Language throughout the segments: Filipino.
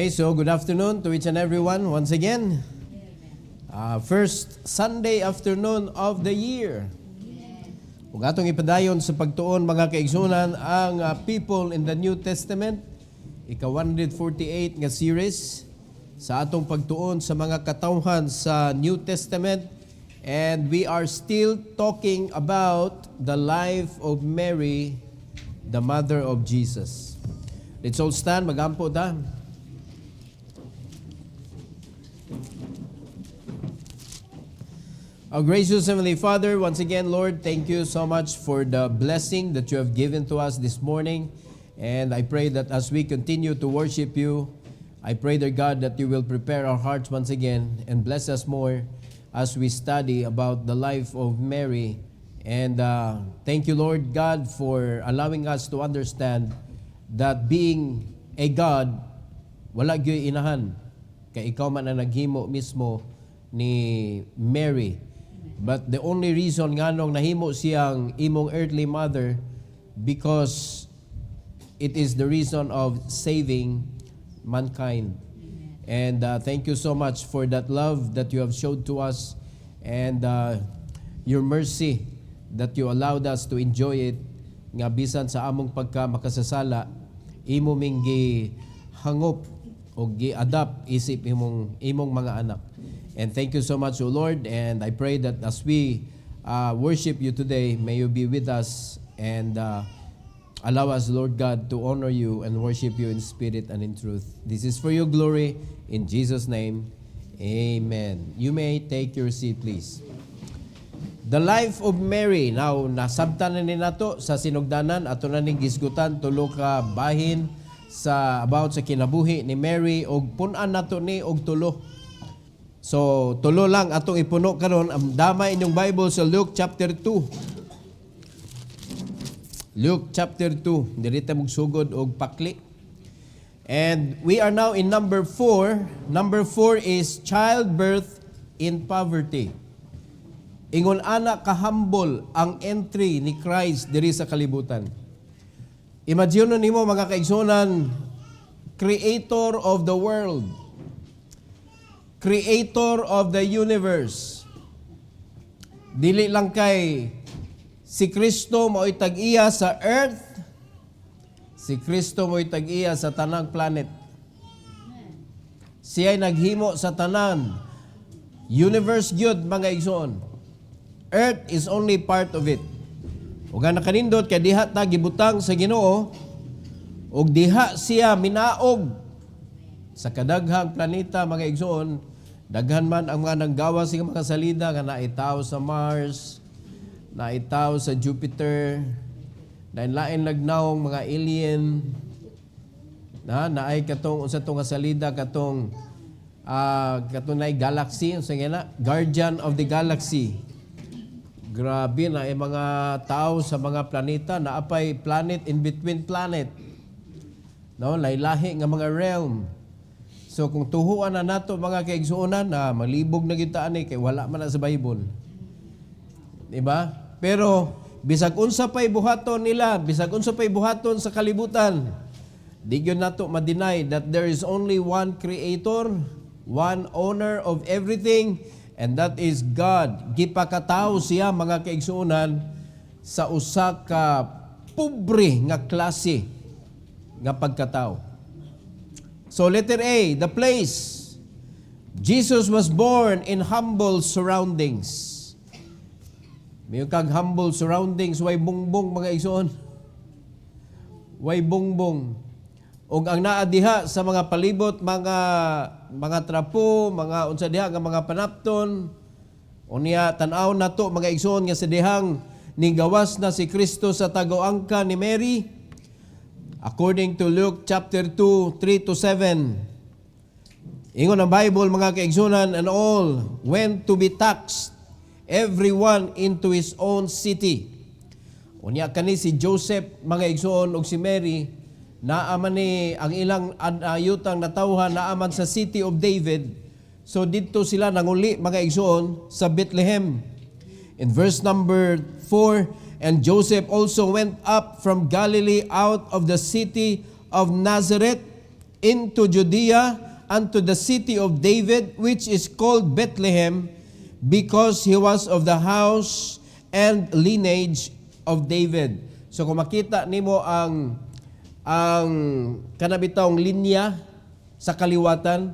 Okay, so good afternoon to each and everyone once again. First Sunday afternoon of the year. Kung atong ipadayon sa pagtuon mga kaigsunan ang People in the New Testament, ika-148 nga series sa atong pagtuon sa mga katawhan sa New Testament, and we are still talking about the life of Mary, the mother of Jesus. Let's all stand, magampo ta. Our gracious Heavenly Father, once again, Lord, thank you so much for the blessing that you have given to us this morning. And I pray that as we continue to worship you, I pray, dear God, that you will prepare our hearts once again and bless us more as we study about the life of Mary. And thank you, Lord God, for allowing us to understand that being a God, wala gyud inahan. Kay ikaw man ang naghimo mismo ni Mary. But the only reason nga nung nahimo siyang imong earthly mother, because it is the reason of saving mankind. And thank you so much for that love that you have showed to us, and your mercy that you allowed us to enjoy it, nga bisan sa among pagka makasasala, imo ming gihangop o gi-adapt isip imong mga anak. And thank you so much, O Lord, and I pray that as we worship you today, may you be with us and allow us, Lord God, to honor you and worship you in spirit and in truth. This is for your glory, in Jesus' name, amen. You may take your seat, please. The life of Mary. Now, nasabtan na ni nato sa sinugdanan, ato na ning gisgutan, tulo ka bahin sa about sa kinabuhi ni Mary, og punan nato ni og tulo. So, tulo lang atong ipuno karon. Damay inyong Bible sa Luke chapter 2. Luke chapter 2. Diri ta magsugod og pakli. And we are now in number 4. Number 4 is childbirth in poverty. Ingon ana kahambol ang entry ni Christ diri sa kalibutan. Imagine nimo mga kaigsunan, creator of the world, creator of the universe. Dili lang kay si Kristo mo'y tag-iya sa earth, si Kristo mo'y tag-iya sa tanang planet. Siya'y naghimo sa tanan universe gyud mga igsoon. Earth is only part of it. Ug ang nakanindot kay diha ta gibutang sa Ginoo, ug diha siya minaog sa kadaghang planeta mga igsoon. Daghan man ang mga nanggawas sa mga salida nga naitaw sa Mars, naitaw sa Jupiter, lain-lain lagnaong mga alien, naay katong unsa tong salida katong katunay galaxy, unsa nga Guardian of the Galaxy. Grabe na mga tao sa mga planeta, naapay planet in between planet. No, laylahi nga mga realm. So kung tuhuan na nato mga kaigsuonan, malibog na kita ani kay wala man na sa Bible. Di ba? Pero bisag unsa pay buhaton nila, bisag unsa pay buhaton sa kalibutan, di gyud nato ma-deny that there is only one creator, one owner of everything, and that is God. Gipakataw siya mga kaigsuonan sa usa ka pobre nga klase nga pagkataw. So letter A, the place. Jesus was born in humble surroundings. May kag humble surroundings, way bungbong mga igsoon. Way bungbong. Og ang naa diha sa mga palibot, mga trapo, mga unsa diha nga mga panapton, unya tan-aw nato mga igsoon nga sa dihang ninggawas na si Kristo sa tago-angka ni Mary. According to Luke chapter 2, 3-7. Ingon ang Bible mga kaigsunan, and all went to be taxed, everyone into his own city. Unya kani si Joseph mga igsoon og si Mary, naaman ni ang ilang ayutang natawhan naaman sa city of David. So dito sila nanguli mga igsoon sa Bethlehem. In verse number 4, and Joseph also went up from Galilee out of the city of Nazareth into Judea unto the city of David, which is called Bethlehem, because he was of the house and lineage of David. So kung makita nimo ang kanabitawng linya sa kaliwatan,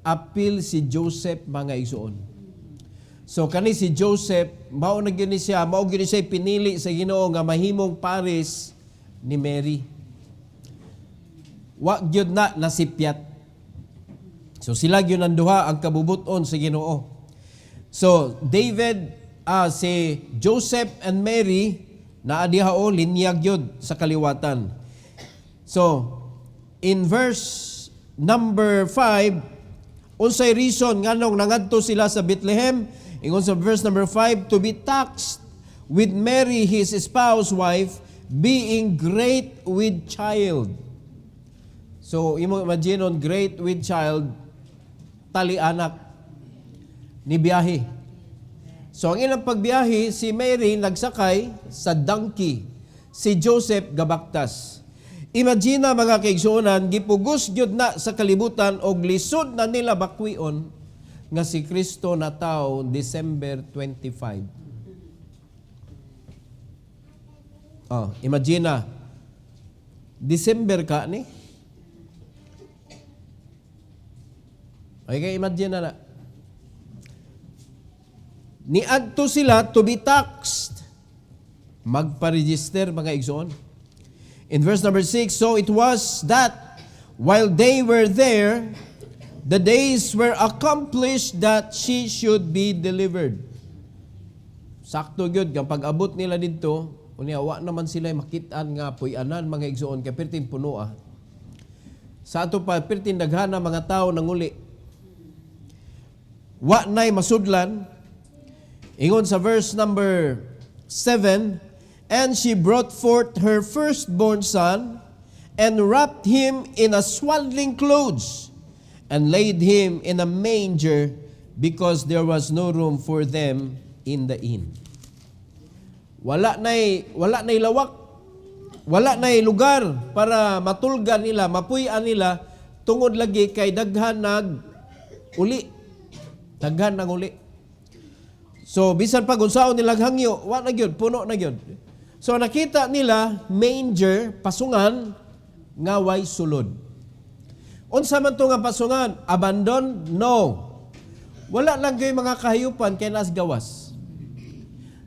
apil si Joseph, mga igsoon. So kani si Joseph, mao na gyud siya pinili sa Ginoo nga mahimong pares ni Mary. Wa gyud na nasipyat. So sila gyud ang duha ang kabubuton sa Ginoo. So si Joseph and Mary naa diha o linya gyud sa kaliwatan. So in verse number 5, unsay reason nganong nangadto sila sa Bethlehem? Ingon sa verse number 5, to be taxed with Mary his spouse wife, being great with child. So imo imagine on great with child, tali anak ni biyahe. So ang ilang pagbiyahe, si Mary nagsakay sa donkey, si Joseph gabaktas. Imagine mga kaigsuonan, gipugos gyud na sa kalibutan og lisod na nila bakwion nga si Kristo na tao December 25. Imagine na, December ka ni? Okay, imagine na. Niadto sila to be taxed. Magpa-register, mga igsoon. In verse number 6, so it was that while they were there, the days were accomplished that she should be delivered. Sakto gyud ang pag-abot nila didto, unya wa naman sila makitaan nga puy-anan, mga igsoon, kay perting puno. Sa ato pa perting daghana mga tao nanguli. Wa nay masudlan. Ingon sa verse number 7, and she brought forth her firstborn son, and wrapped him in a swaddling clothes, and laid him in a manger, because there was no room for them in the inn. Wala nay lawak, wala nay lugar para matulgan nila, mapuy-an nila, tungod lagi kay daghan nag uli. So bisan pag unsaon nilang hangyo, wa na gyud, puno na gyud. So nakita nila manger, pasungan nga way sulod. Unsa man to nga pasungan? Abandon? No. Wala lang kay mga kahayupan kay nas gawas.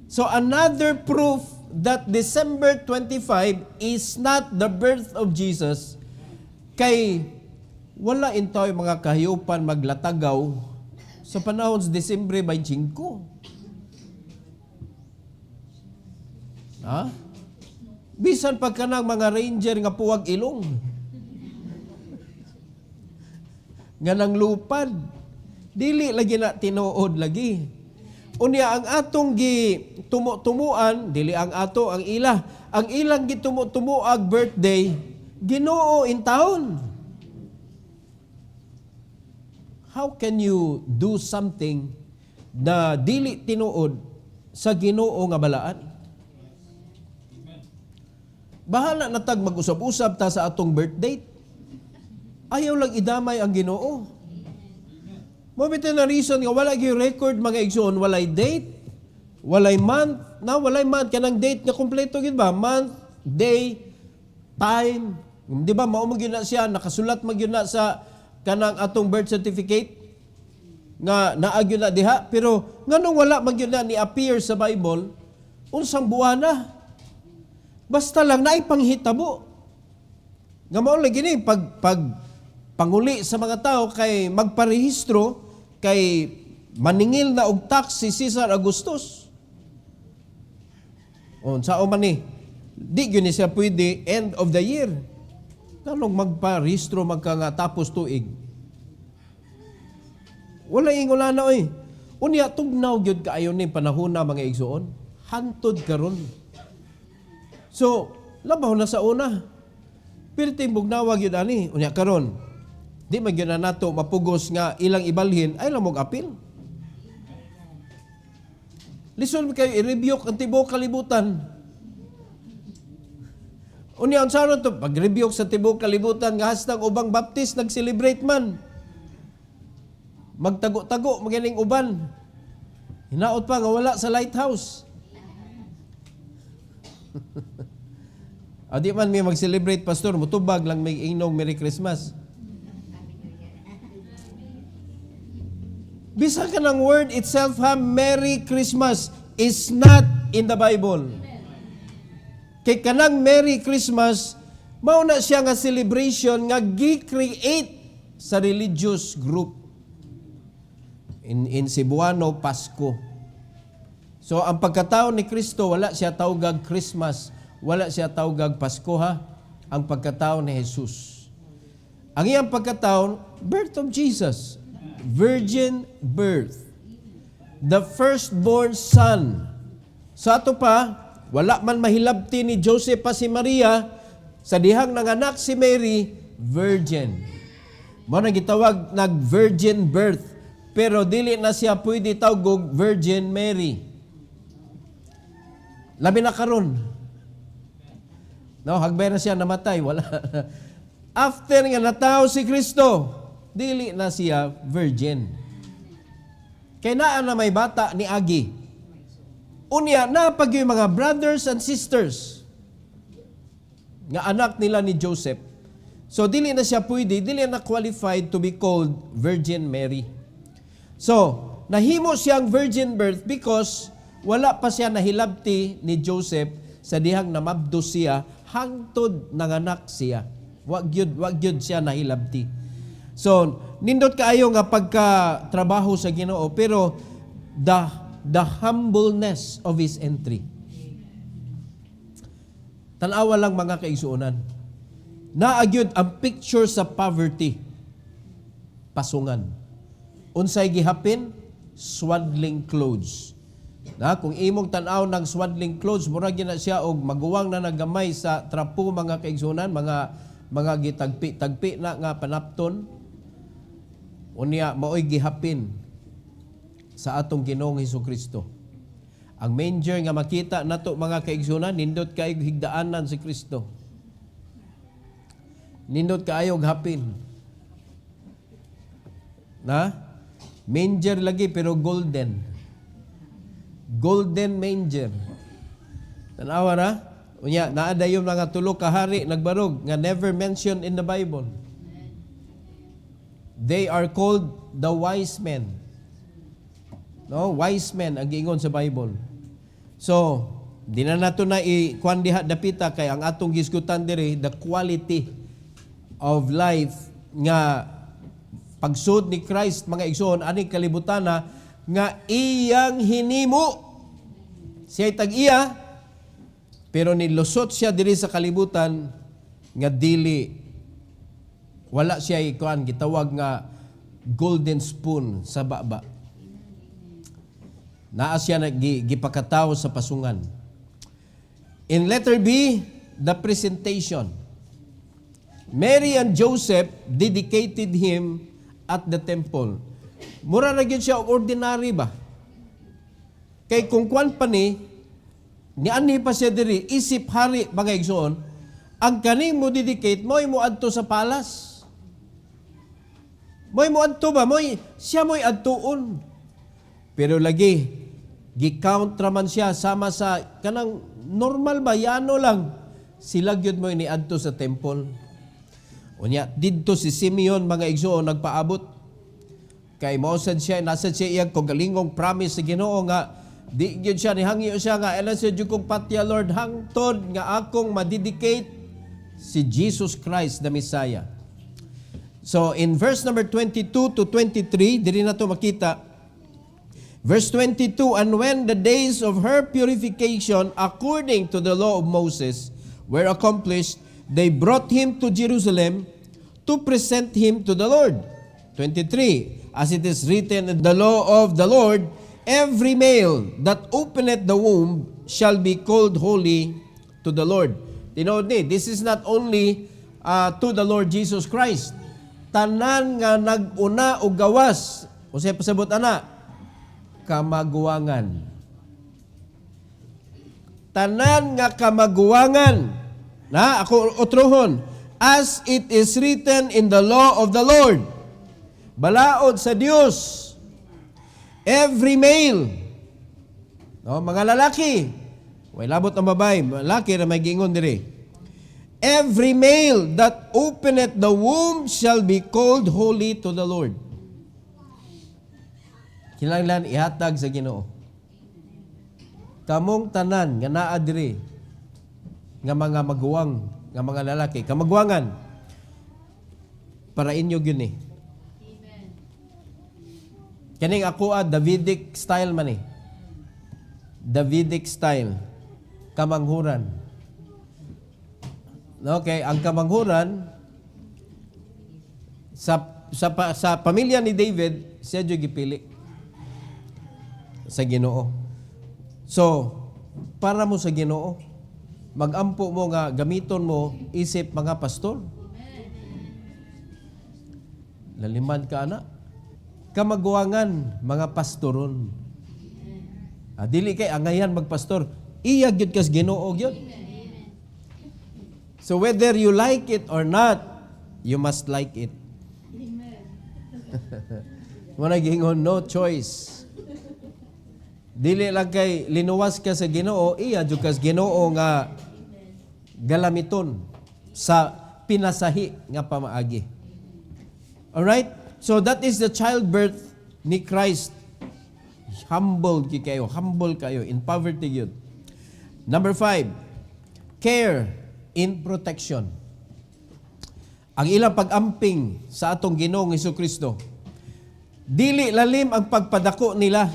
So another proof that December 25 is not the birth of Jesus, kay wala intaw mga kahayupan maglatagaw sa panahon sa Disyembre 25. Bisan pagkanang mga ranger nga puwag ilong. Nga nang lupad. Dili lagi na tinuod lagi. Unya ang atong tumuan, dili ang ato, ang ila. Ang ilang gitumuag birthday, Ginoo in taon. How can you do something na dili tinuod sa Ginoo nga balaan? Bahala na tag mag-usab-usab ta sa atong birthday. Ayaw lang idamay ang Ginoo. Mabita na reason nga wala gyud record, mga igsoon, walay date, walay month, walay month kanang date nga kompleto gid ba? Month, day, time. Di ba mao mo gyud na siya, nakasulat mo gyud na sa kanang atong birth certificate nga naa gyud na diha, pero nganong wala man gyud na ni appear sa Bible unsang buwan na? Basta lang naipanghitabo. Nga mao lagi ni pag panguli sa mga tao kay magparehistro kay maningil na og tax si Caesar Augustus. Sao man ni? Di gyud ni siya pwede end of the year. Kanong magparehistro magka tapos tuig. Wala ingula na oy. Unya tugnaw gyud kaayo ni panahon na, mga igsoon. Hantod karon. So, labaw na sa una. Pirting bugnawag yun ani. Unya karon, di man yun na nato mapugos nga ilang ibalhin, ay lang mong apil. Listen kayo, i-rebuke ang tibuok kalibutan. Unya unsa ron to pag-review sa tibuok kalibutan nga hastang ubang baptist nag-celebrate man. Magtago-tago maganing uban. Hinaot pa nga wala sa lighthouse. Adi man may mag-celebrate pastor, mutubag lang may ingnog Merry Christmas. Bisa ka ng word itself ha, Merry Christmas is not in the Bible. Kay kanang Merry Christmas, mao na siya nga celebration nga gi-create sa religious group. In Cebuano, Pasko. So, ang pagkatao ni Kristo, wala siya tawgag Christmas, wala siya tawgag Pasko ha, ang pagkatao ni Jesus. Ang iyang pagkatao, birth of Jesus. Virgin birth. The firstborn son. Sa ato pa, wala man mahilabti ni Joseph pa si Maria, sa dihang nanganak si Mary, virgin. Mo na gitawag nag-virgin birth. Pero dili na siya pwede tawgog Virgin Mary. Labi na karon. No, hagbay na siya namatay, wala. After nga natao si Kristo, dili na siya virgin. Kay naa na may bata ni Agi. Unya na pag yung mga brothers and sisters nga anak nila ni Joseph. So dili na siya pwede, dili na qualified to be called Virgin Mary. So, nahimo siyang virgin birth because wala pa siya nahilabti ni Joseph sa dihang namabdo siya hangtod nanganak siya. Wag gyud siya nahilabti. So, nindot kaayo nga pagka-trabaho sa Ginoo pero the humbleness of his entry. Tanawa lang mga kaigsuonan. Naagyud ang picture sa poverty. Pasungan. Unsay gihapin? Swaddling clothes. Na, kung imong tanaw ng swaddling clothes, murag na siya og maguwang na nagamay sa trapo mga kaigsunan, mga gitagpi na nga panapton. Unya maoy gihapin sa atong Ginoong Hesukristo. Ang manger nga makita nato mga kaigsunan, nindot kay higdaanan si Kristo. Nindot kaayo hapin. Na? Manger lagi pero golden. Golden manger. Tanawa na? Unya, naada yung mga tulo ka hari nagbarog nga never mentioned in the Bible. They are called the wise men. No, wise men ang giingon sa Bible. So, di na nato na ikuan diha dapita kay ang atong gisgutan diri the quality of life nga pagsud ni Christ mga igsoon ani kalibutana nga iyang hinimo. Siya'y tag-iya pero nilusot siya diri sa kalibutan nga dili wala siya ikuan gitawag nga golden spoon sa baba. Naa siya gipakatawo sa pasungan. In letter B, the presentation. Mary and Joseph dedicated him at the temple. Mura na gyud siya ordinary ba? Kay kung kwan pa ni ani pa siya diri isip hari mga igsoon, ang kaning mo dedicate mo'y mo adto sa palas. Mo'y mo adto ba? Siya mo'y adtuon. Pero lagi gi-count raman siya sama sa kanang normal ba yano lang. Sila gyud mo'y ni adto sa temple. Unya, didto si Simeon mga igsoon nagpaabot. Kay mausad siya, nasa siya iyang kogalingong promise sa Ginoo nga di gyud siya nihangyo siya nga elan sa jud kong patya Lord hangtod nga akong madedicate si Jesus Christ the Messiah. So in verse number 22 to 23, diri na to makita. Verse 22, and when the days of her purification according to the law of Moses were accomplished, they brought him to Jerusalem to present him to the Lord. 23, as it is written in the law of the Lord, every male that openeth the womb shall be called holy to the Lord. Tinood ni, this is not only to the Lord Jesus Christ. Tanan nga nag-una o gawas, o siya pasabot ana, kamaguwangan. Tanan nga kamaguwangan Na ako utrohon, as it is written in the law of the Lord. Balaod sa Dios. Every male, no, mga lalaki, way labot ang babae, lalaki na may giingon diri. Every male that openeth the womb shall be called holy to the Lord. Kinahanglan ihatag sa Ginoo. Kamong tanan nga naa diri nga mga maguwang, nga mga lalaki, kamagwangan para inyo gyud ni. Kaning ako Davidic style man eh. Davidic style. Kamanghuran. Okay, ang kamanghuran sa pamilya ni David, siya jud gipili sa Ginoo. So, para mo sa Ginoo, magampo mo nga gamiton mo isip mga pastor. Laliman ka ana. Kamagwangan mga pastoron. Dili kay angayan magpastor, iya gyud kas Ginoo gyud. So whether you like it or not, you must like it. Muna gingon, no choice. Dili lang kay linuwas ka sa Ginoo, iya gyud kas Ginoo nga galamiton sa pinasahi nga pamaagi. Alright? So that is the childbirth ni Christ. Humble kayo, in poverty yun. Number 5, care in protection. Ang ilang pag-amping sa atong Ginoong Hesukristo. Dili lalim ang pagpadako nila.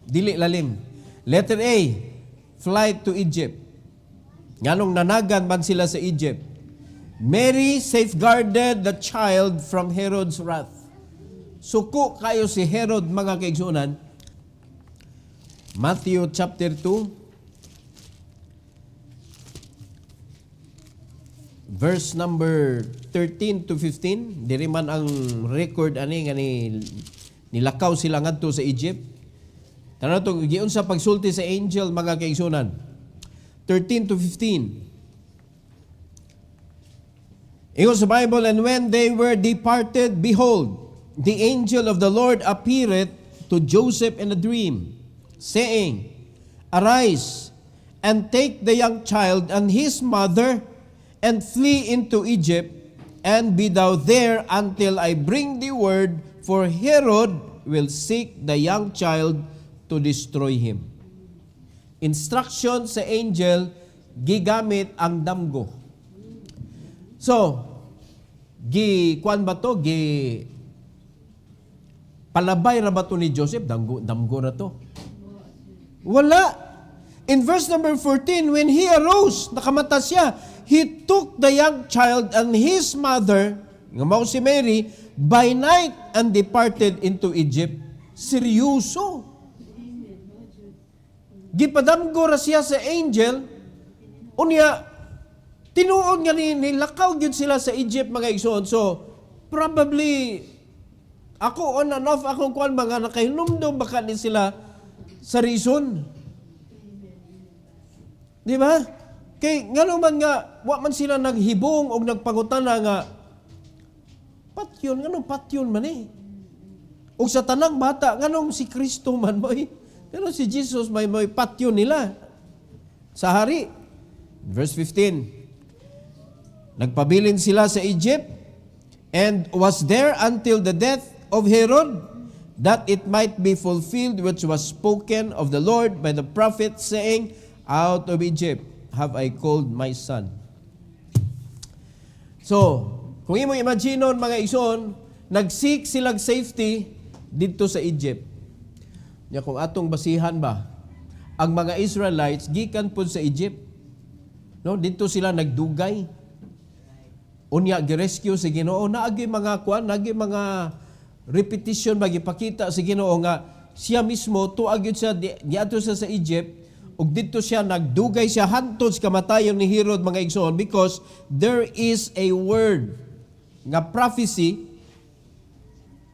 Dili lalim. Letter A, flight to Egypt. Nganong nanagan man sila sa Egypt. Mary safeguarded the child from Herod's wrath. Suko kayo si Herod, mga kaigsunan. Matthew chapter 2, verse number 13 to 15. Diri man ang record ani nga nilakaw sila ngadto sa Egypt. Tanaw to giun sa pagsulti sa angel, mga kaigsunan. 13 to 15. Ingon sa Bible, and when they were departed, behold, the angel of the Lord appeared to Joseph in a dream, saying, Arise, and take the young child and his mother, and flee into Egypt, and be thou there until I bring thee word, for Herod will seek the young child to destroy him. Instruction sa angel, gigamit ang damgo. So, kuan ba to? Palabay ra ba to ni Joseph? Damgo ra to. Wala. In verse number 14, when he arose, nakamata siya, he took the young child and his mother, nga mao si Mary, by night and departed into Egypt. Seryoso. Gipadamgo ra siya sa angel, unya, tinuod nga nilakaw gyud sila sa Egypt, mga igsoon. So, probably, ako on and off, akong kuan mga nakahinumdum baka din sila sa reason. Di ba? Kay ngano man nga, wa man sila naghibong o nagpangutana nga, patyon, nganong patyon man eh. O sa tanang bata, nganong si Kristo man mo eh. Nganong si Jesus may patyon nila. Sa hari. Verse 15. Nagpabilin sila sa Egypt and was there until the death of Herod, that it might be fulfilled which was spoken of the Lord by the prophet, saying, Out of Egypt have I called my son. So, kung imo imagine mga ison, nag-seek silang safety dito sa Egypt. Ya kung atong basihan ba, ang mga Israelites gikan pud sa Egypt. No, dito sila nagdugay. Unya gi-rescue si Ginoo, naagi mga kuan, naagi mga repetition magipakita si Ginoo nga siya mismo tuag gyud siya diadto sa Egypt ug dito siya nagdugay siya hantod sa kamatayon ni Herod, mga igsoon, because there is a word nga prophecy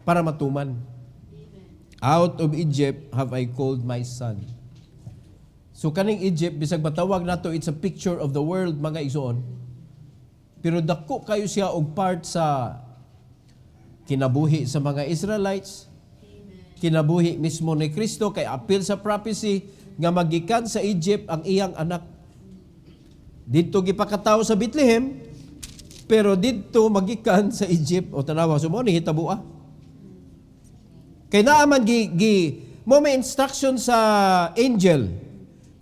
para matuman. Out of Egypt have I called my son. So kaning Egypt, bisag matawag nato, it's a picture of the world, mga igsoon. Pero dako kayo siya og part sa kinabuhi sa mga Israelites, kinabuhi mismo ni Kristo, kay apil sa prophecy nga magikan sa Egypt ang iyang anak. Dito gipakatawo sa Bethlehem, pero dito magikan sa Egypt. O tanawa, so mo ni hitabua. Kay naaman mo may instruction sa angel,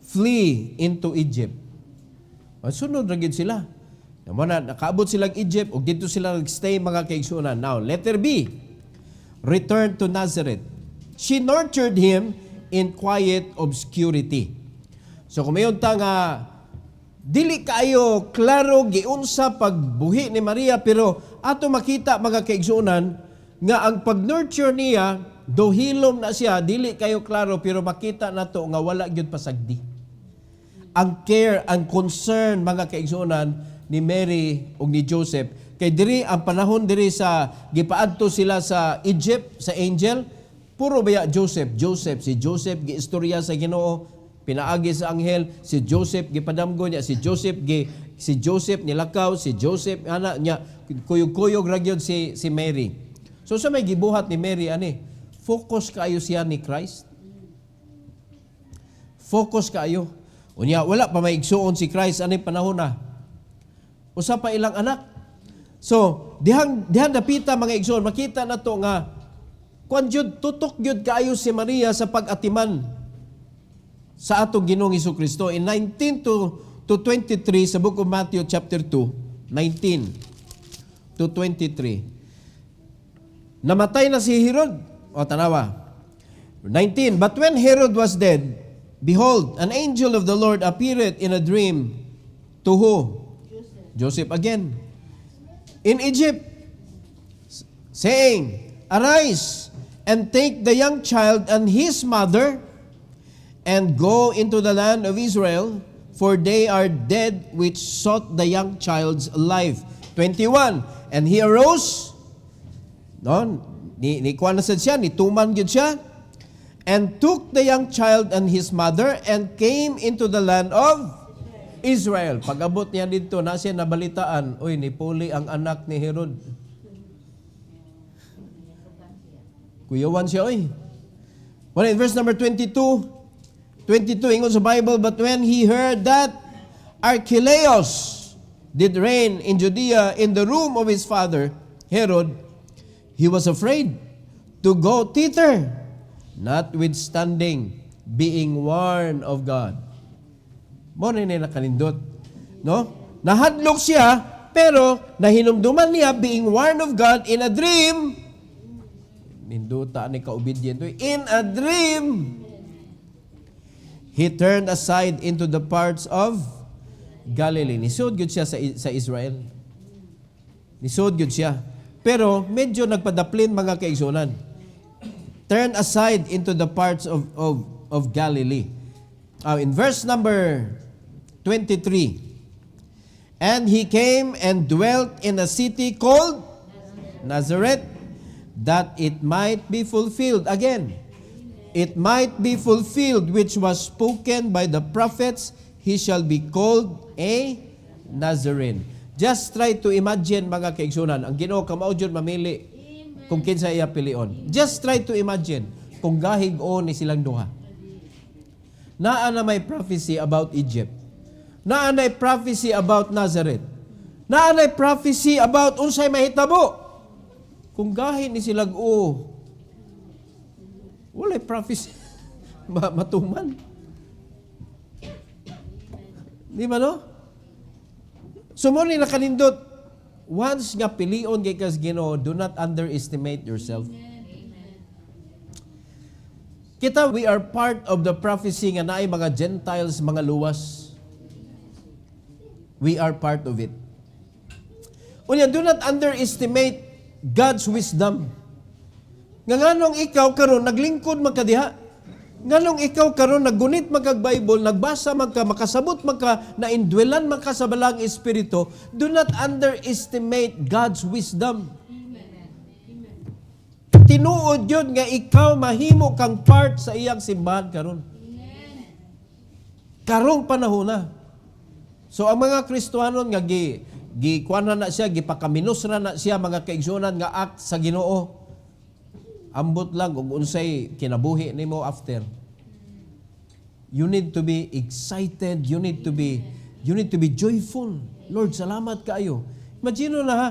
flee into Egypt. Sunod ra gid sila. Nakaabot silang Egypt, o dito sila nagstay, mga kaigsunan. Now, letter B, return to Nazareth. She nurtured him in quiet obscurity. So kung mayon ta nga dili kayo klaro giunsa pagbuhi ni Maria, pero ato makita, mga kaigsunan, nga ang pag-nurture niya, dohilom na siya, dili kayo klaro, pero makita nato nga wala gyud pasagdi. Ang care, ang concern, mga kaigsunan, ni Mary ug ni Joseph, kay diri ang panahon diri sa gipaadto sila sa Egypt sa angel, puro baya Joseph, si Joseph giistorya sa Ginoo, pinaagi sa anghel, si Joseph gipadamgo niya, si Joseph nilakaw, si Joseph ana niya kuyog-kuyog ra gyud si Mary. So sa may gibuhat ni Mary ani, focus kaayo siya ni Christ. Focus kaayo. Unya wala pa may igsuon si Christ ani panahon na. Usa pa ilang anak. So dihang dapita, mga igsoon, makita nato nga kuan jud tutok jud kaayo si Maria sa pag-atiman sa atong Ginoong Hesukristo. In 19 to 23 sa book of Matthew chapter 2, 19 to 23. Namatay na si Herod. O tanawa. 19, but when Herod was dead, behold, an angel of the Lord appeared in a dream to who? Joseph again. In Egypt, saying, arise and take the young child and his mother and go into the land of Israel, for they are dead which sought the young child's life. 21, and he arose, ni kuan na sad siya, ni tuman gyud siya, and took the young child and his mother and came into the land of Israel. Pag-abot niya dito, na siya nabalitaan, uy, nipuli ang anak ni Herod. Kuyawan siya, uy. Well, in verse number 22, ingon sa Bible, but when he heard that Archelaus did reign in Judea in the room of his father, Herod, he was afraid to go thither, notwithstanding being warned of God. Mo na nakalindot, no? Nahadlok siya, pero nahinumduman niya, being warned of God in a dream. Ninduta ni ka-obedient. In a dream, he turned aside into the parts of Galilee. Nisod gyud siya sa Israel. Nisod gyud siya. Pero medyo nagpadaplin, mga kaigsunan. Turn aside into the parts of Galilee. In verse number 23, and he came and dwelt in a city called Nazareth, that it might be fulfilled. Again, it might be fulfilled which was spoken by the prophets, he shall be called a Nazarene. Just try to imagine, mga kaigsunan, ang Ginoo kamao jud mamili kung kinsa iya pilion. Just try to imagine kung gahig-on ni silang duha. Naa na may prophecy about Egypt. Naa na prophecy about Nazareth. Naa na prophecy about unsay mahitabo. Kung gahin ni silang walay prophecy matuman. Di ba, no? So mo ni nakanindot, once nga pilion kay kas Ginoo, do not underestimate yourself. Kita, we are part of the prophecy nga naay mga Gentiles, mga luwas. We are part of it. Unya, do not underestimate God's wisdom. Nga nganong ikaw karon naglingkod magkadiha. Nganong ikaw karon naggunit magkag Bible, nagbasa magka, makasabot magka, naindwelan magka sa balang espiritu, do not underestimate God's wisdom. Tinuod yun nga ikaw mahimo kang part sa iyang simbahan karon. Karong panahon na. So ang mga Kristohanon nga gikuana na siya, gipakaminos na siya mga kaigsunan nga act sa Ginoo. Ambot lang ug unsay kinabuhi nimo after. You need to be excited, you need to be joyful. Lord, salamat kaayo. Imagine na ha.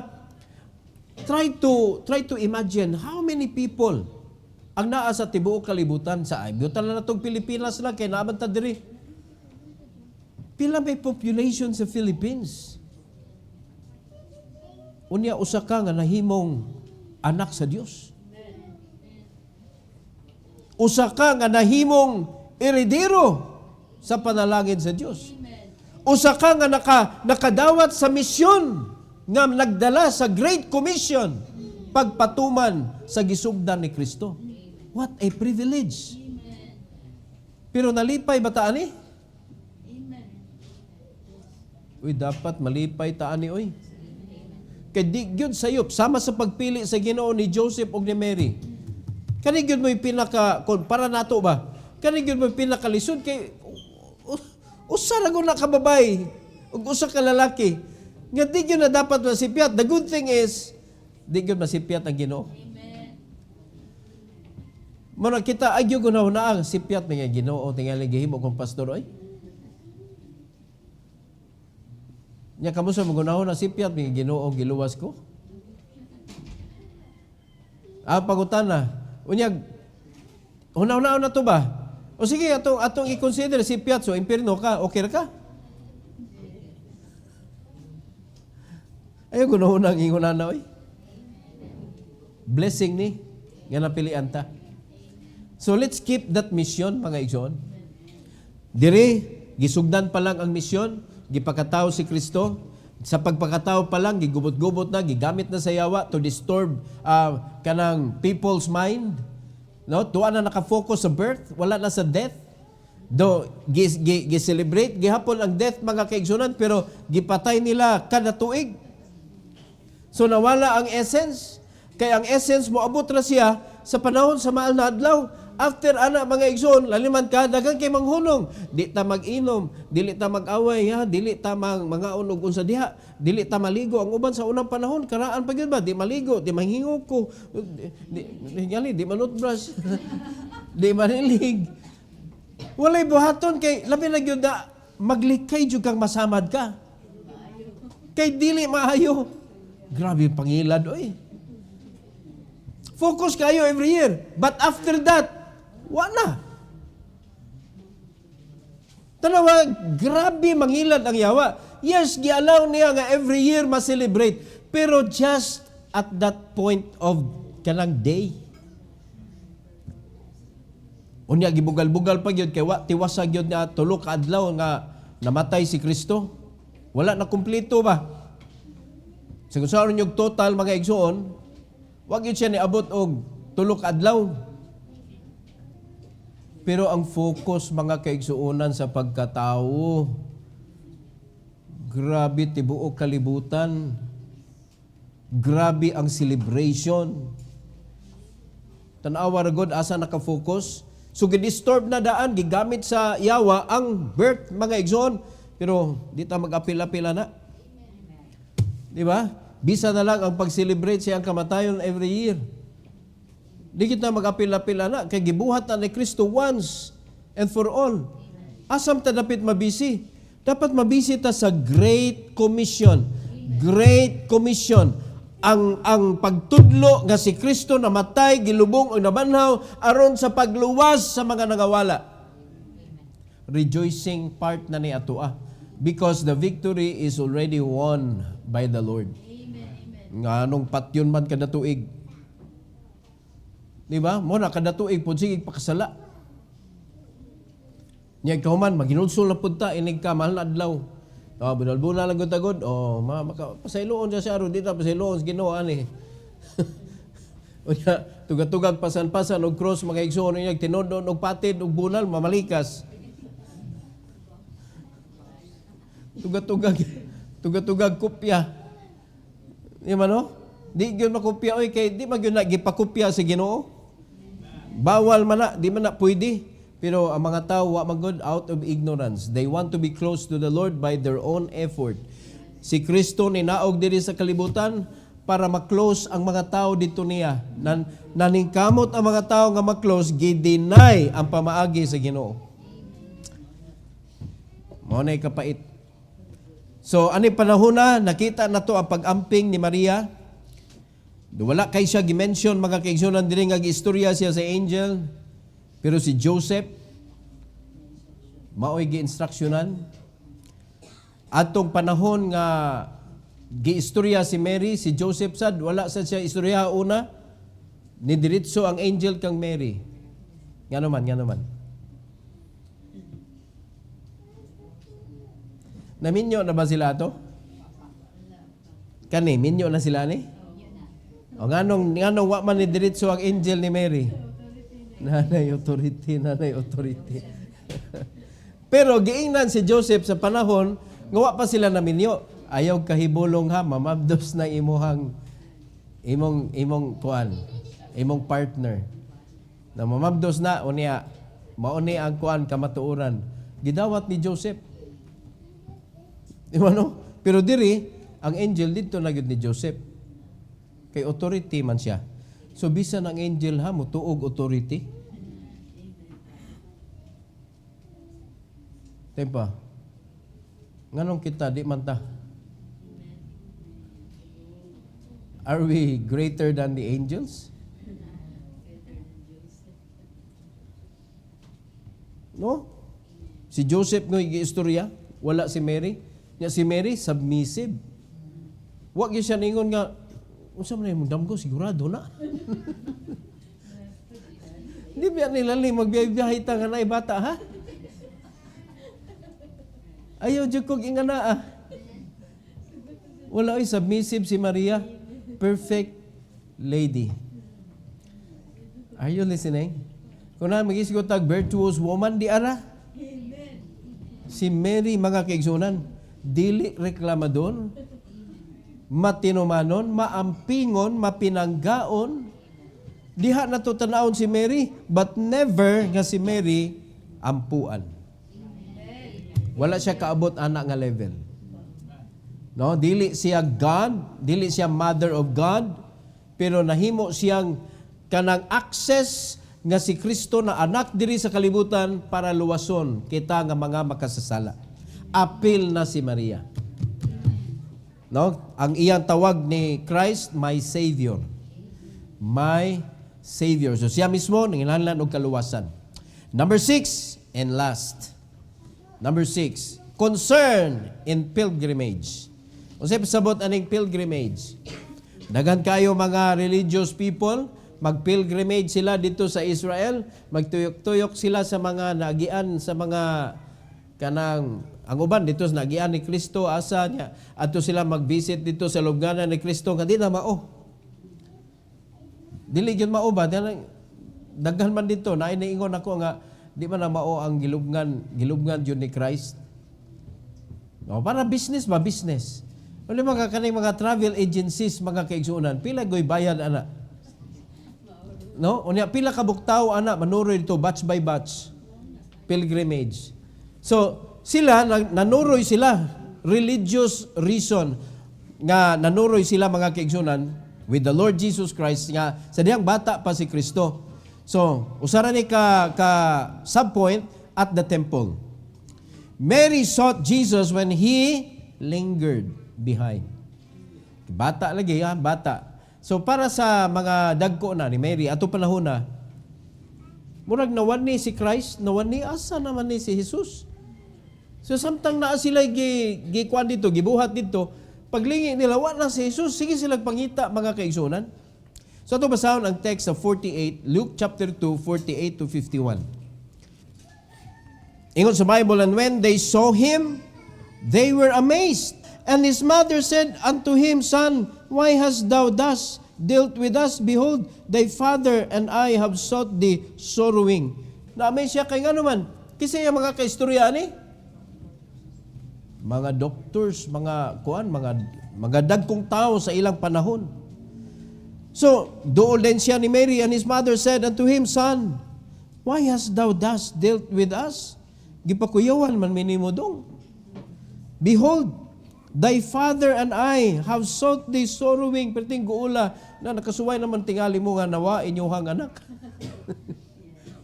Try to imagine how many people ang naa sa tibuok kalibutan sa aybutan na natong Pilipinas lang kay naaman ta diri. Pila may population sa Philippines. Unya usa ka nga nahimong anak sa Dios. Usa ka nga nahimong eredero sa panalangin sa Dios. Usa ka nga nakadawat sa misyon nga nagdala sa Great Commission pagpatuman sa gisugdan ni Kristo. What a privilege. Pero nalipay ba ta ani? Uy, dapat malipay ta ani oy. Kay di gyud sayop sama sa pagpili sa Ginoo ni Joseph ug ni Mary. Kani gyud mo'y pinaka para nato ba? Kani gyud mo'y pinakalisod kay usa ra gud na ka babay ug usa ka lalaki. Nga di gyud na dapat masipyat. The good thing is di gyud masipyat ang Ginoo. Muna kita agyo gunahuna ang sipyat nga Ginoo tingali gihimo kong pastor oy. Nya kamo sa magunahon na sipyat nga Ginoo giluwas ko. Pangutana, unyag hunaw-hunaw na to ba? O sige atong i-consider sipyat so impierno ka, okay ra ka? Ayaw gunahon ang ingunan na oy. Blessing ni nga napilian ta. So let's keep that mission mga igsoon. Diri gisugdan pa lang ang misyon, gipakatao si Kristo. Sa pagpakatao pa lang gigubot-gubot na, gigamit na sa yawa to disturb kanang people's mind. No, tuwa na nakafocus sa birth, wala na sa death. Do gi-celebrate gihapon ang death mga kaigsunan pero gipatay nila kada tuig. So nawala ang essence. Kaya ang essence mo abot ra siya sa panahon sa maal na adlaw. After ana mga igsoon, laliman ka daghang kay manghunong. Di ta mag-inom, dili ta mag-away, ha, dili ta mga unog unsa diha, dili ta maligo. Ang uban sa unang panahon karaan pa gyud ba, di maligo, di manghingog ko. Di manutbrush. Di manilig. Walay buhaton kay labi na gyud na maglikay jud kang masamad ka. Kay dili maayo. Grabe pangilad oy. Focus kayo every year. But after that, wala. Tanawa, grabe mangilad ang yawa. Yes, gialaw niya nga every year ma-celebrate. Pero just at that point of kanang day. Unya, gibugal-bugal pa yun. Kaya tiwasag yun na tulo ka adlaw nga namatay si Kristo. Wala na kumpleto ba? So kung saan yung total mga igsoon, wag yun siya niabot og tulo ka adlaw. Pero ang focus mga kaigsuonan sa pagkatao, grabe tibuok kalibutan, grabe ang celebration. Tanawa ra gud asa nakafocus. So gidisturb na daan, gigamit sa yawa ang birth mga igsoon. Pero di ta mag-apil-apila na. Di ba? Bisa na lang ang pag-celebrate siyang kamatayon every year. Di kita mag-apil-apila na. Kaya gibuhat na ni Kristo once and for all. Asam ta dapat mabisi? Dapat mabisi ta sa Great Commission. Great Commission. Ang pagtudlo nga si Kristo namatay, gilubong o nabanhaw aron sa pagluwas sa mga nangawala. Rejoicing part na ni atua. Because the victory is already won by the Lord. Nga anong patyon man kada tuig. Di ba? Mo na kada tuig pud sige pakasala. Nya kauman maginulsol na pud ta inig ka mahal na adlaw. Bunal-bunal lang gud-tagod. Pasayloon siya aron dito pasayloon sa Ginoo ani. Unya tugatugag pasan-pasan og cross mga igsoon niya tinodon og patid og bunal mamalikas. Tugatugag kopya. Di man no? Di gyud makopya oy kay di man gyud gipakopya sa Ginoo. Bawal man na, di man na pwede. Pero ang mga tao, wa magod out of ignorance. They want to be close to the Lord by their own effort. Si Kristo ninaog diri sa kalibutan para ma-close ang mga tao dito niya. Naningkamot ang mga tao nga ma-close, gi-deny ang pamaagi sa Ginoo. Mao nay kapait. So, ani panahon na, nakita na to ang pag-amping ni Maria. Wala kay siya gimension, mga kaigsunan, diri nga giistorya siya sa angel. Pero si Joseph, mao'y gi-instruksyonan. Atong panahon nga giistorya si Mary, si Joseph sad, wala sad siya istorya una, ni diritso ang angel kang Mary. Nga naman. Naminyo na ba sila to? Kani, minyo na sila ni? O nganong wa man ni diretso ang angel ni Mary? Nanay authority. Pero giingnan si Joseph sa panahon nga wa pa sila naminyo. Ayaw kahibulong ha, mamabdos na imong partner. Na mamabdos na unya mauni ang kuan kamatuoran. Gidawat ni Joseph. Ano? Pero diri ang angel dito na gyud ni Joseph. Kay authority man siya. So bisan ang angel ha mutuog authority. Tempa. Nganong kita di man ta? Are we greater than the angels? No? Si Joseph nga giistorya, wala si Mary. Nya si Mary submissive. Wa gyud siya ningon nga unsa man imong damgo sigurado na. Di ba nila magbiyahe ta nga nay bata ha? Ayaw jud kog ingana ah. Wala ay submissive si Maria. Perfect lady. Are you listening? Kung na mag-isgot tag virtuous woman di ara. Si Mary mga kaigsunan, dili reklamadon, matinumanon, maampingon, mapinanggaon. Diha na to tanawon si Mary, but never nga si Mary ampuan. Wala siya kaabot anak nga level. No, dili siya God, dili siya mother of God, pero nahimo siyang kanang access nga si Kristo na anak diri sa kalibutan para luwason kita nga mga makasasala. Apil na si Maria. No, ang iyang tawag ni Christ, my Savior. My Savior. So siya mismo nanginahanglan og kaluwasan. Number 6 and last. Number 6, concern in pilgrimage. Unsay pasabot aning pilgrimage? Daghan kayo mga religious people, mag-pilgrimage sila dito sa Israel, magtuyok-tuyok sila sa mga naagian sa mga kanang ang uban dito sa naagian ni Kristo asa niya adto sila mag-visit dito sa lubnganan ni Kristo nga di na mao. Dili gyud mao ba? Daghan man dito na iniingon ako nga di man na mao ang gilubngan yun ni Christ. No, para business ba? Business. Wala mga kaning mga travel agencies, mga kaigsuunan, pila goy bayad ana. No? Unya pila ka buktaw ana manuroy dito batch by batch pilgrimage. So sila nanuroy sila religious reason nga nanuroy sila mga kaigsuunan with the Lord Jesus Christ nga sa diyang bata pa si Kristo. So, usara ni ka subpoint at the temple. Mary sought Jesus when he lingered behind. Bata lagi ha, bata. So para sa mga dagko na ni Mary ato panahon na murag nawan ni si Christ, nawan ni asa naman ni si Jesus. So samtang naa sila gikuan dito, gibuhat dito, paglingi nila wa na si Jesus, sige sila pangita mga kaigsunan. So ito basahon ang text sa 48, Luke chapter 2, 48 to 51. Ingon sa Bible, and when they saw him, they were amazed. And his mother said unto him, Son, why hast thou thus dealt with us? Behold, thy father and I have sought thee sorrowing. Na-amaze siya kay nga naman. Kasi yung mga kaistorya ni, mga doctors, mga dagkong tao sa ilang panahon. So, doon din siya ni Mary, and his mother said unto him, Son, Why hast thou thus dealt with us? Gipakuyawan man minimo dong. Behold, thy father and I have sought thee sorrowing, perting guula, na nakasuway naman tingali mo nga nawa inyong anak.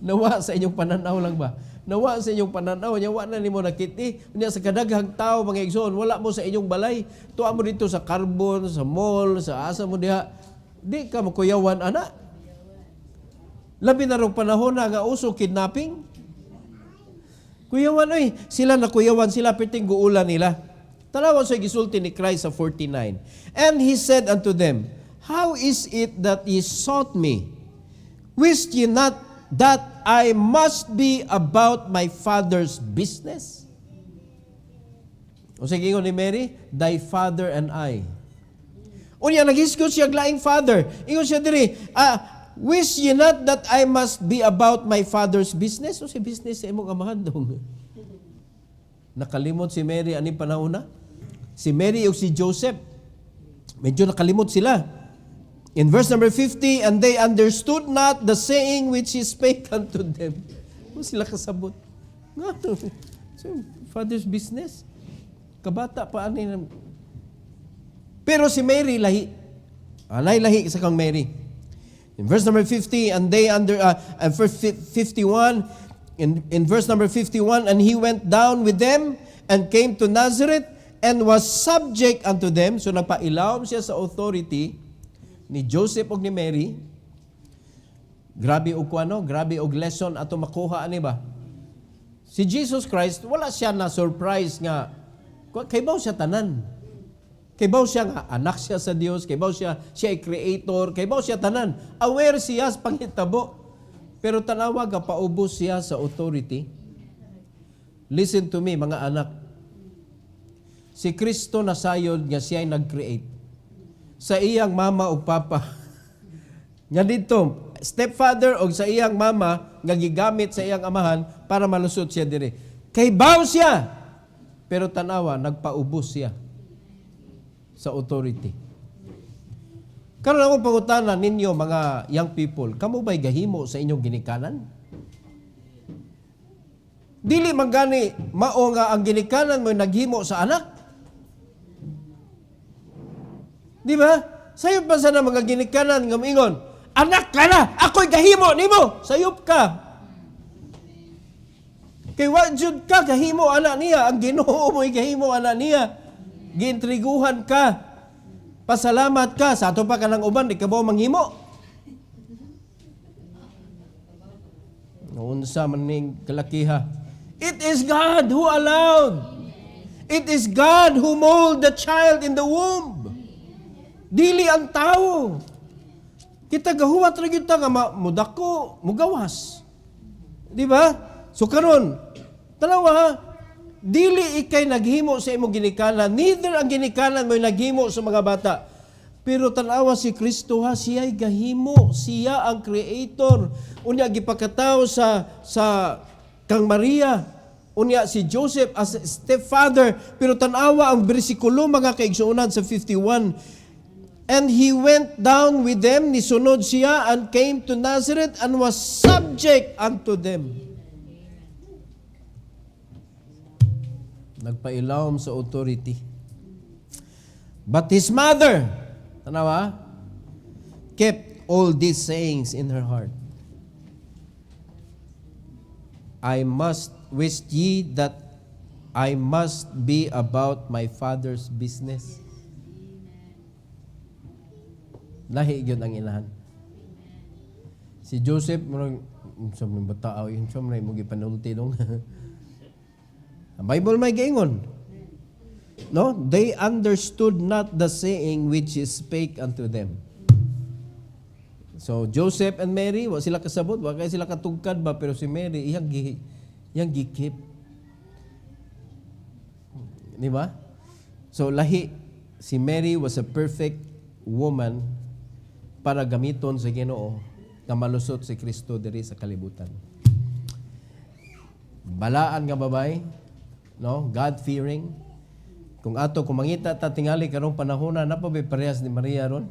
Nawa sa inyong pananaw lang ba? Nawa sa inyong pananaw, nawa na nimo nakiti. Unya sa kadaghang tao, mga igsoon, wala mo sa inyong balay. Tuwa mo dito sa carbon, sa mall, sa asa mo diha. Di ka makuyawan, anak. Labi na rong panahon na nga uso kidnapping. Kuyawan, oy, sila nakuyawan sila, perting guula nila. Tanawan sa gisulti ni Christ sa 49. And he said unto them, how is it that ye sought me? Wist ye not that I must be about my Father's business? O sige ingon ni Mary, thy father and I. Unya, nag-isgot siya laing father. Ingon siya diri, wish ye not that I must be about my Father's business? O si business sa imong amahan dong. Nakalimot si Mary, aning panahon na? Si Mary o si Joseph, medyo nakalimot sila. In verse number 50, and they understood not the saying which he spake unto them. O sila kasabot. Nga, so, Father's business. Kabata pa anin. Pero si Mary, lahi. Lahi sa kang Mary. In verse number 50, and they verse 51, in verse number 51, and he went down with them and came to Nazareth and was subject unto them. So nagpailawom siya sa authority ni Joseph o ni Mary. Grabe og kuano, grabe og lesson ato makuha ani ba? Si Jesus Christ, wala siya na surprise nga kay baw siya tanan. Kaybaw siya nga, anak siya sa Dios, kaybaw siya ay creator, kaybaw siya tanan. Aware siya sa panghitabo. Pero tanawa ka, paubos siya sa authority. Listen to me, mga anak. Si Kristo nasayod nga siya ay nag-create. Sa iyang mama o papa. Nga dito, stepfather o sa iyang mama, nga gigamit sa iyang amahan para malusot siya dire. Kaybaw siya! Pero tanawa, nagpaubos siya sa authority. Karon akong pangutana ninyo mga young people, kamo ba'y gahimo sa inyong ginikanan? Dili man gani mao nga ang ginikanan mo naghimo sa anak. Di ba? Sayop pa sana mga ginikanan nga moingon, anak ka na, ako'y gahimo nimo, sayop ka. Kay wa jud ka gahimo anak niya, ang Ginoo mo'y gahimo anak niya. Giintriguhan ka, pasalamat ka, sa ato pa ka ng uban, di ka ba manghimo? Unsa man ning kalakiha. It is God who allowed. It is God who molded the child in the womb. Dili ang tao. Kita gahuwat ra gyud ta nga mudako, mugawas. Di ba? So karon, tanawa ha, dili ikay naghimo sa imong ginikanan, neither ang ginikanan mo naghimo sa mga bata. Pero tanawa si Kristo ha, siya'y gahimo, siya ang creator. Unya gipakataw sa kang Maria, unya si Joseph as stepfather. Pero tanawa ang bersikulo mga kaigsuonan sa 51. And he went down with them, nisunod siya, and came to Nazareth and was subject unto them. Nagpailawom sa authority. But his mother, tanawa, kept all these sayings in her heart. Wish ye that I must be about my Father's business. Lahi yun ang inahan. Si Joseph, sabi ng bataaw, yun siya mo gipanulti nung. Ang Bible may gaingon. No? They understood not the saying which he spake unto them. So, Joseph and Mary, wa sila kasabot, wa kaya sila katugkad ba, pero si Mary, iyang gikip. Di ba? So, lahi, si Mary was a perfect woman para gamiton sa Ginoo na malusot si Kristo diri sa kalibutan. Balaan nga babay, no? God-fearing. Kung mangita ta tingali karong panahon na napabay parehas ni Maria ron.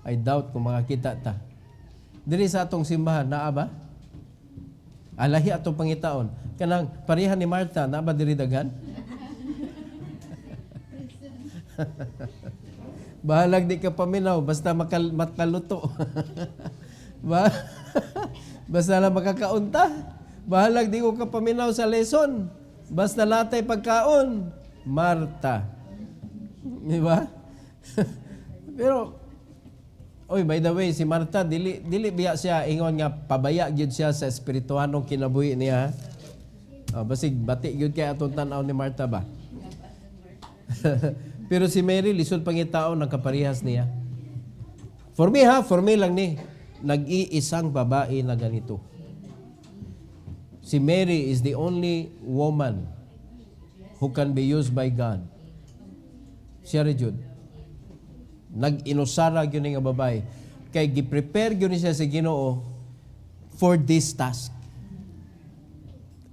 I doubt kung makakita ta. Diri sa atong simbahan, naa ba? Alahi atong pangitaon. Kanang pareha ni Martha, naa ba diri daghan? Bahalag di ka paminaw, basta makaluto. Ba? Basta lang makakaunta. Bahalag di ko ka paminaw sa lesson. Basta latay pagkaon. Marta. Di ba? Pero, oy, by the way, si Marta, dili biya siya, ingon nga, pabaya gyud siya sa espirituanong kinabuhi niya. Basig, bati gyud kay atong tanaw ni Marta ba? Pero si Mary, lisod pangitao, nagkaparihas niya. For me lang ni, nag-iisang babae na ganito. Si Mary is the only woman who can be used by God. Siya rin yun. Nag-inusara yun nga babae. Kay gi-prepare yun siya sa Ginoo for this task.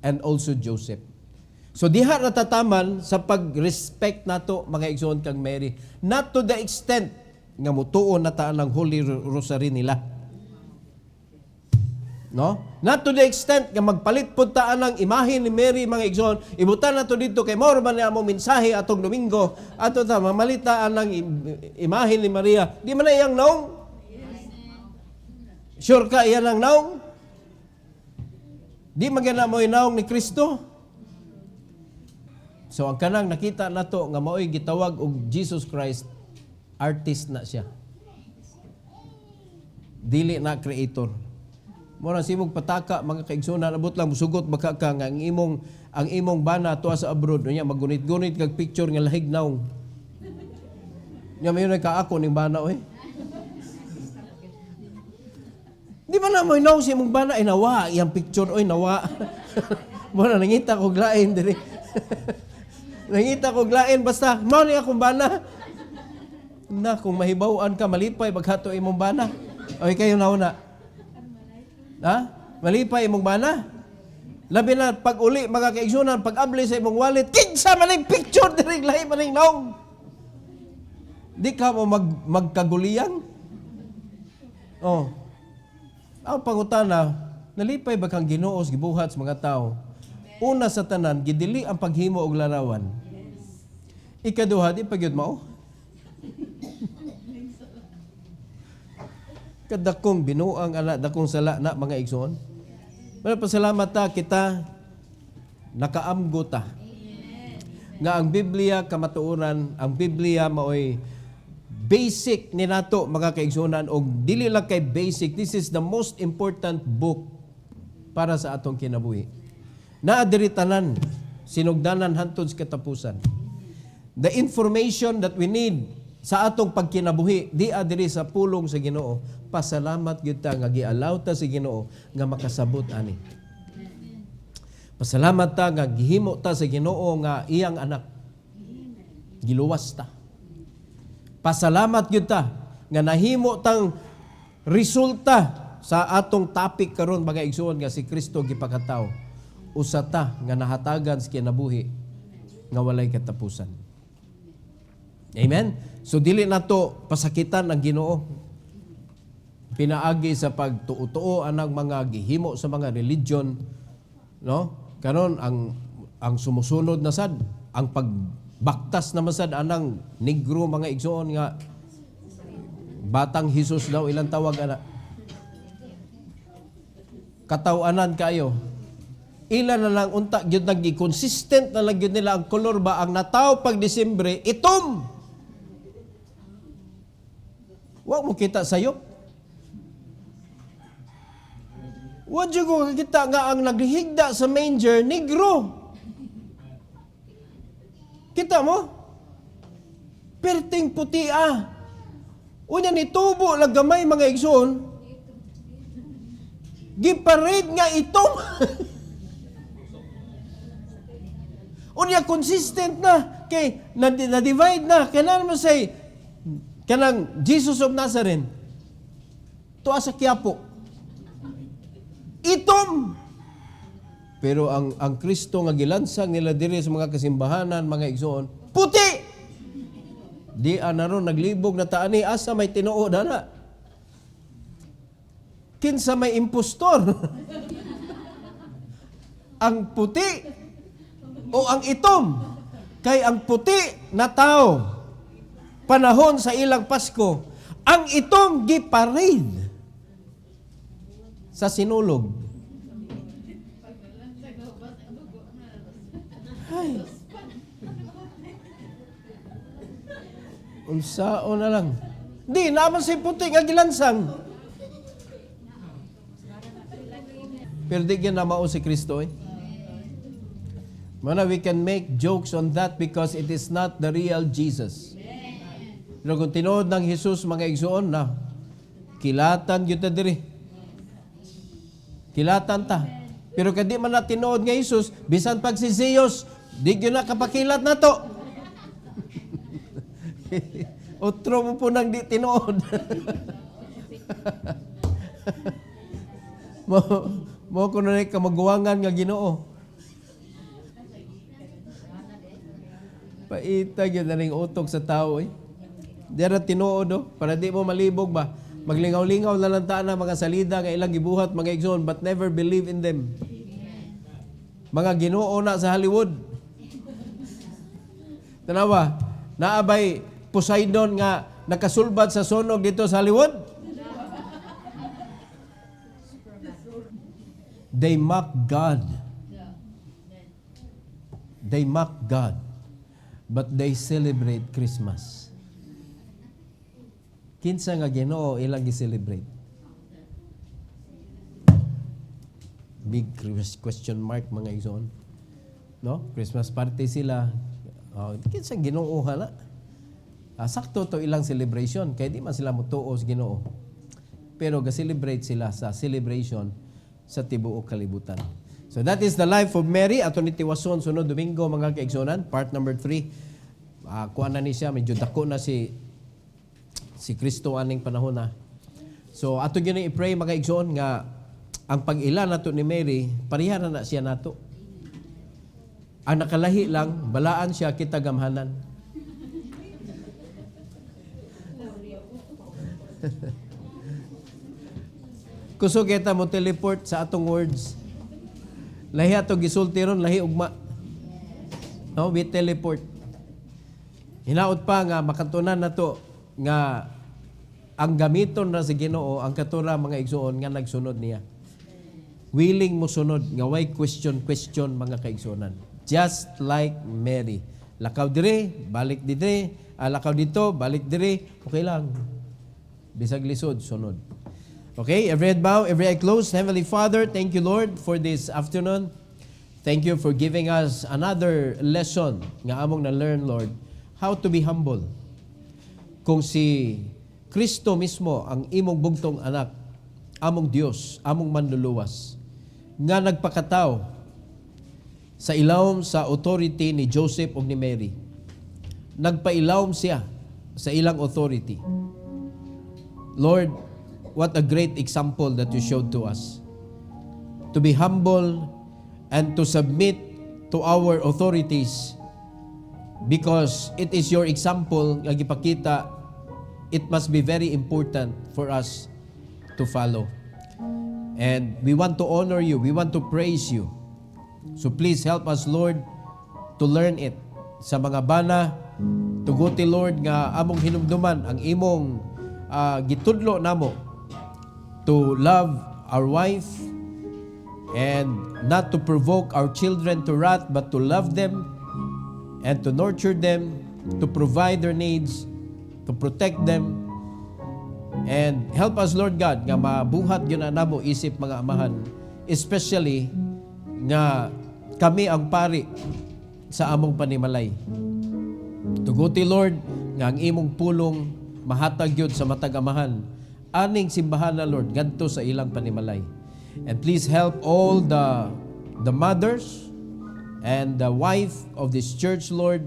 And also Joseph. So diha natataman sa pag-respect nato mga igsoon kang Mary. Not to the extent nga mutuon na taan ang Holy Rosary nila. No? Not to the extent nga magpalit pud taan ang imahe ni Mary mga igsoon. Ibutan nato dito kay mao man ni among mensahe atong Domingo. Ato ta mamalitaan ang imahe ni Maria. Di man na iyang naong? Sure ka iyan ang naong? Di magana mo naong ni Kristo? So ang kanang nakita nato nga mao'y gitawag og Jesus Christ, artist na siya. Dili na creator. Mura simog pataka mga kaigsunan, abot lang musugot baka ka nga ang imong bana tuwa sa abroad nya magunit-gunit kag picture nga lahig naong. Nya mayon ka ako ning bana oy. Di ba na mo naong si imong bana ay nawa iyang picture oy nawa. Mura nangita ko glain diri. Nangita ko glain basta mao ni akong bana. Na kung mahibaw-an ka malipay paghato imong bana. Oy kayo nauna. Ha? Malipay imong bana? Labi na pag uli mga kaigsunan pag abli sa imong wallet, kinsa man ang picture diri lahi man ning naong. Di ka mo magkaguliyang? Oh. Ang pangutana, nalipay ba kang Ginoo sa gibuhat sa mga tao? Una sa tanan, gidili ang paghimo og larawan. Ikaduha, di pa gyud mao. Kadakong binuang ana, dakong sala na mga igsoon. Pero pasalamat ta kita nakaamgo ta. Nga ang Biblia kamatuoran, ang Biblia maoy basic ni nato mga kaigsunan og dili lang kay basic, this is the most important book para sa atong kinabuhi. Naa diri tanan sinugdanan hantod sa katapusan. The information that we need sa atong pagkinabuhi di adiri sa pulong sa Ginoo. Pasalamat gyud ta nga giallow ta sa Ginoo nga makasabot ani. Pasalamat ta nga gihimo ta sa Ginoo nga iyang anak. Giluwas ta. Pasalamat gyud ta nga nahimo tang resulta sa atong topic karon mga igsoon nga si Kristo gipakatawo. Usa ta nga nahatagan sa kinabuhi nga walay katapusan. Amen? So dili nato pasakitan ang Ginoo. Pinaagi sa pagtuo-tuo anang mga gihimo sa mga religion, no? Karon ang sumusunod na sad, ang pagbaktas na masad anang negro mga igsoon nga batang Hesus daw ilang tawag ana. Katawanan kayo. Ila na lang unta gyud naging consistent na lang gyud nila ang kolor ba ang nataw pag Disyembre itom. Wa mo kita sayop. Wa jud ko kita nga ang naghigda sa manger negro. Kita mo? Perting puti ah. Unya ni tubo lang gamay mga igsoon. Giparade nga itom. Unya consistent na kay na-divide na kanan mo say kanang Jesus of Nazareth tuwa sa Quiapo itom pero ang Kristo nga gilansang nila diri sa mga kasimbahanan mga igsoon puti di anaron naglibog na taani asa may tinuo dana kinsa may impostor. Ang puti o ang itom. Kay ang puti na tao, panahon sa ilang Pasko, ang itom giparade sa sinulog. Ay. Unsao na lang. Di, naman si puti nga gilansang. Pero di na mao si Kristo eh. Mana, we can make jokes on that because it is not the real Jesus. Pero kung tinuod ng Jesus, mga igsoon na, kilatan yun ta diri. Kilatan ta. Pero kadi man na tinuod nga Jesus, bisan pag si Zeus, di yun na kapakilat na to. Otro mo po nang di tinuod. mo ko na rin kamaguwangan nga Ginoo. Paitag yun na rin utok sa tao eh. Dira tinuod oh, para di mo malibog ba. Maglingaw-lingaw na lang taan na mga salida nga ilang gibuhat mga igsoon but never believe in them. Mga Ginoo na sa Hollywood. Tanawa, naabay Poseidon nga nakasulbad sa sunog dito sa Hollywood. They mock God. They mock God. But they celebrate Christmas. Kinsa nga Ginoo ilang gi-celebrate? Big question mark mga igsoon. No? Christmas party sila. Kinsa Ginoo hala? Sakto to ilang celebration kay di man sila motuo sa Ginoo. Pero ga-celebrate sila sa celebration sa tibuok kalibutan. So that is the life of Mary. Ato ni tiwason sunod Domingo mga kaigsonan, part number 3. Kuan na ni siya, medyo dako na si Kristo aning panahon na. So ato gyud i-pray mga igsoon nga ang pag-ila nato ni Mary, pareha na siya nato. Ang nakalahi lang, balaan siya kita gamhanan. Kusog kita mo teleport sa atong words. Lahi ato gisulti ron, lahi ugma. No, we teleport. Hinaot pa nga makatunan nato nga ang gamiton ra sa Ginoo ang katura mga igsoon nga nagsunod niya. Willing mo sunod nga way question mga kaigsonan. Just like Mary. Lakaw dire, balik dire, lakaw dito, balik dire, okay lang. Bisag lisod, sunod. Okay, every head bow, every eye closed. Heavenly Father, thank you, Lord, for this afternoon. Thank you for giving us another lesson nga among na-learn, Lord, how to be humble. Kung si Kristo mismo ang imong bugtong anak, among Dios, among manluluwas, nga nagpakataw sa ilawom sa authority ni Joseph o ni Mary. Nagpailawom siya sa ilang authority. Lord, what a great example that you showed to us. To be humble and to submit to our authorities because it is your example nga gipakita, it must be very important for us to follow. And we want to honor you. We want to praise you. So please help us, Lord, to learn it. Sa mga bana, tuguti, Lord, nga among hinumduman ang imong gitudlo namo to love our wife and not to provoke our children to wrath, but to love them and to nurture them, to provide their needs, to protect them. And help us, Lord God, nga mabuhat yun na namo isip mga amahan, especially nga kami ang pari sa among panimalay. Tuguti, Lord, nga ang imong pulong mahatag yun sa matag amahan, aning simbahan na, Lord, ngadto sa ilang panimalay. And please help all the mothers and the wife of this church, Lord,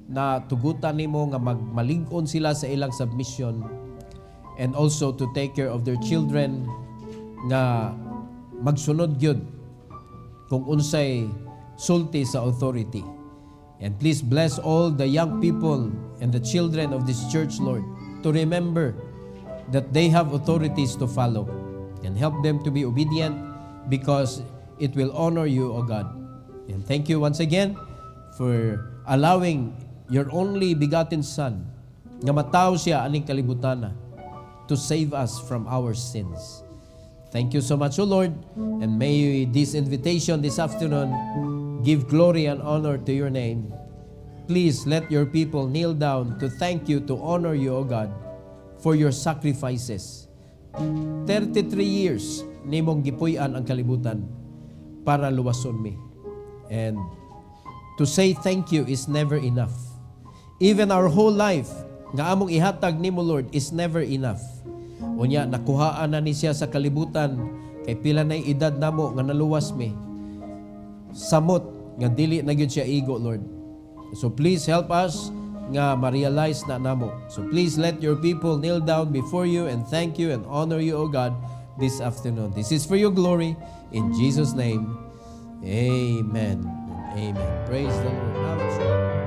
na tugutan nimo nga magmalig-on sila sa ilang submission and also to take care of their children nga magsunod gyud kung unsay sulti sa authority. And please bless all the young people and the children of this church, Lord, to remember that they have authorities to follow. And and help them to be obedient because it will honor you, O God. And thank you once again for allowing your only begotten Son nga mataw siya aning kalibutan to save us from our sins. Thank you so much, O Lord, and may this invitation this afternoon give glory and honor to your name. Please let your people kneel down to thank you, to honor you, O God, for your sacrifices. 33 years nimong gipuy-an ang kalibutan para luwason mi. And to say thank you is never enough. Even our whole life nga among ihatag nimo, Lord, is never enough. Unya nakuhaan na ni siya sa kalibutan kay pila nay edad namo nga naluwas mi. Samot nga dili na gyud siya igo, Lord. So please help us nga ma-realize na namo. So please let your people kneel down before you and thank you and honor you, O God, this afternoon. This is for your glory. In Jesus' name, amen. Amen. Praise the Lord. Now,